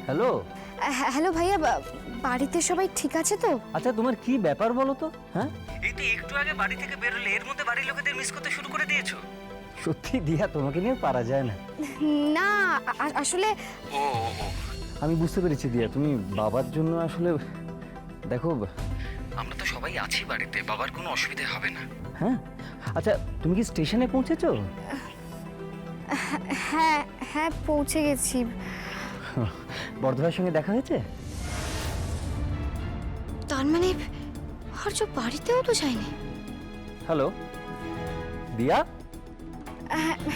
Hello. Hello ভাইয়া, বাড়িতে সবাই ঠিক আছে তো? আচ্ছা তোমার কি ব্যাপার বলো তো? হ্যাঁ, এই তো একটু আগে বাড়ি থেকে বেরোলে, এর মধ্যে বাড়ির লোকেদের মিস করতে শুরু করে দিয়েছো। সত্যি দিয়া, তোমাকে নিয়ে পারা যায় না। না আসলে ও আমি বুঝতে পেরেছি দিয়া, তুমি বাবার জন্য আসলে দেখো, আমরা তো সবাই আছি বাড়িতে, বাবার কোনো অসুবিধা হবে না। হ্যাঁ আচ্ছা, তুমি কি স্টেশনে পৌঁছেছো? হ্যাঁ হ্যাঁ পৌঁছে গেছি। বর্ধমানের সঙ্গে দেখা হয়েছে? তার মানে হর্ষ বাড়িতেও তো যায়নি? হ্যালো দিয়া।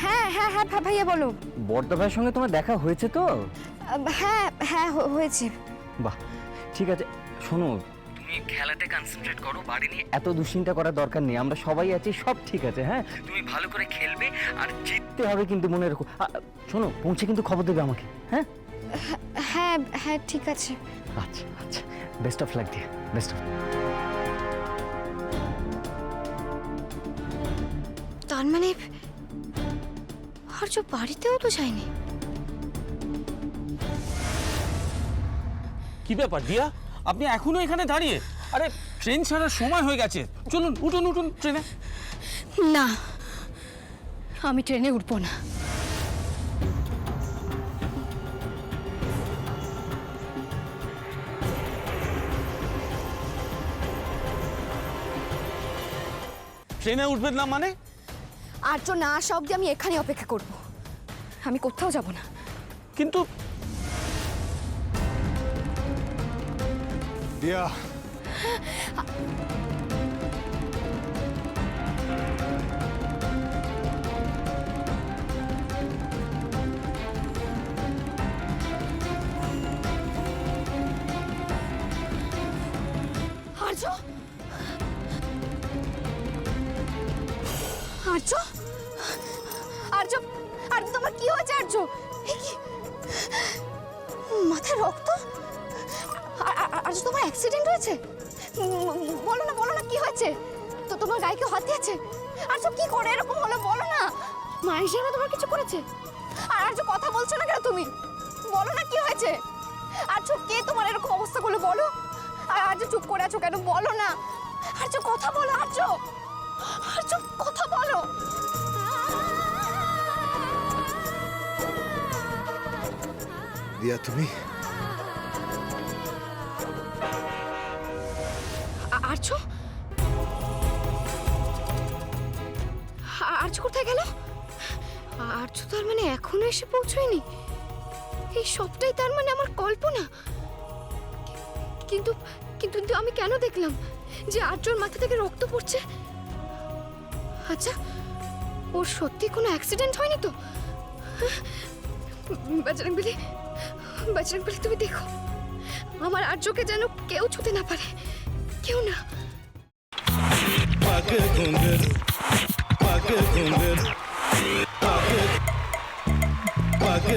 হ্যাঁ হ্যাঁ হ্যাঁ ভাইয়া বলো। বর্ধমানের সঙ্গে তোমার দেখা হয়েছে তো? হ্যাঁ হ্যাঁ হয়েছে। বাহ, ঠিক আছে। শোনো, তুমি খেলাতে কনসেন্ট্রেট করো, বাড়ি নিয়ে এত দুশ্চিন্তা করার দরকার নেই, আমরা সবাই আছি, সব ঠিক আছে। হ্যাঁ, তুমি ভালো করে খেলবে আর জিততে হবে কিন্তু, মনে রেখো। শোনো, পৌঁছে কিন্তু খবর দেবে আমাকে। হ্যাঁ হ্যাঁ হ্যাঁ ঠিক আছে। আচ্ছা আচ্ছা, best of luck dear, best of. তার মানে হর্ষ বাড়িতেও তো যায়নি? কি ব্যাপার দিয়া, আপনি এখনো এখানে দাঁড়িয়ে? আরে ট্রেন ছাড়ার সময় হয়ে গেছে, চলুন উঠুন উঠুন ট্রেনে। না, আমি ট্রেনে উঠবো না। ট্রেনে উঠবেন না মানে? আর্য না আসা অব্দি আমি এখানে অপেক্ষা করব, আমি কোথাও যাব না। কিন্তু দিয়া, আর্য, আর্য, আর্য, আর্য তোমার কি হয়েছে? আর্য, এ কি মাথায় রক্ত? আর্য তোমার অ্যাক্সিডেন্ট হয়েছে? বলো না, বলো না কি হয়েছে? তো তোমার গায়ে কেউ হাত দিয়েছে? আর্য কি করে এরকম হলো, বলো না। মায়ের জন্য তোমার কিছু করেছে? আর আর্য কথা বলছো না কেন তুমি? বলো না কি হয়েছে? আর্য কে তোমার এরকম অবস্থা করলো বলো? আর আর্য চুপ করে আছো কেন, বলো না। আর্য কথা বলো, আর্য, আর্য কথা বলো। দিয়া তুমি? আর্য, আর্য কোথায় গেল? আর্য তার মানে এখনো এসে পৌঁছয়নি? এই সবটাই তার মানে আমার কল্পনা? কিন্তু কিন্তু আমি কেন দেখলাম যে আর্যর মাথা থেকে রক্ত পড়ছে? আচ্ছা, ওর সত্যি কোনো অ্যাক্সিডেন্ট হয়নি তো? বজরংবলী, বজরংবলী তুমি দেখো, আমার আর্যকে যেন কেউ ছুতে না পারে, কেউ না। पग घुंघर पग घुंघर पग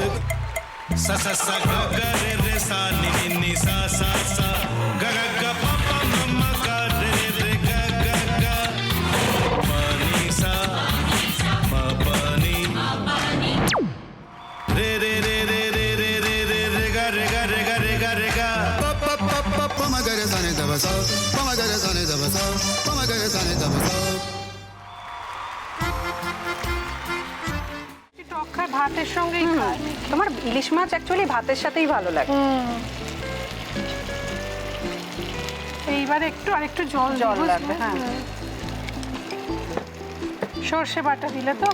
सा सा सा ग ग रे रे सा नि नि नि सा सा सा ग ग ग प प म म ग रे रे ग ग ग प नि सा म प नि रे रे रे रे रे रे रे रे रे ग रे ग रे ग रे ग रे ग प प प प प म ग रे सा नि द ब सा प म ग रे सा नि द ब सा प म ग रे सा नि द ब सा টক খায় ভাতের সঙ্গেই খায়। তোমার ইলিশ মাছ অ্যাকচুয়ালি ভাতের সাথেই ভালো লাগে। এইবার একটু আরেকটু জল জল লাগবে। হ্যাঁ, সর্ষে বাটা দিলে তো।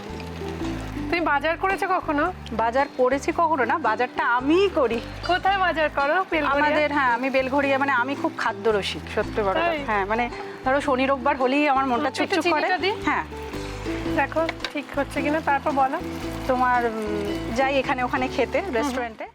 তুমি বাজার করেছো কখনো? বাজার করেছি কখনো না, বাজারটা আমিই করি। কোথায় বাজার করো? আমাদের, হ্যাঁ আমি বেলঘড়িয়া, মানে আমি খুব খাদ্য রসিক, সত্যি বড় কথা। হ্যাঁ মানে ধরো শনি রোববার হলেই আমার মনটা চুপচুপ করে। হ্যাঁ দেখো ঠিক হচ্ছে কিনা, তারপর বলো। তোমার যাই এখানে ওখানে খেতে, রেস্টুরেন্টে।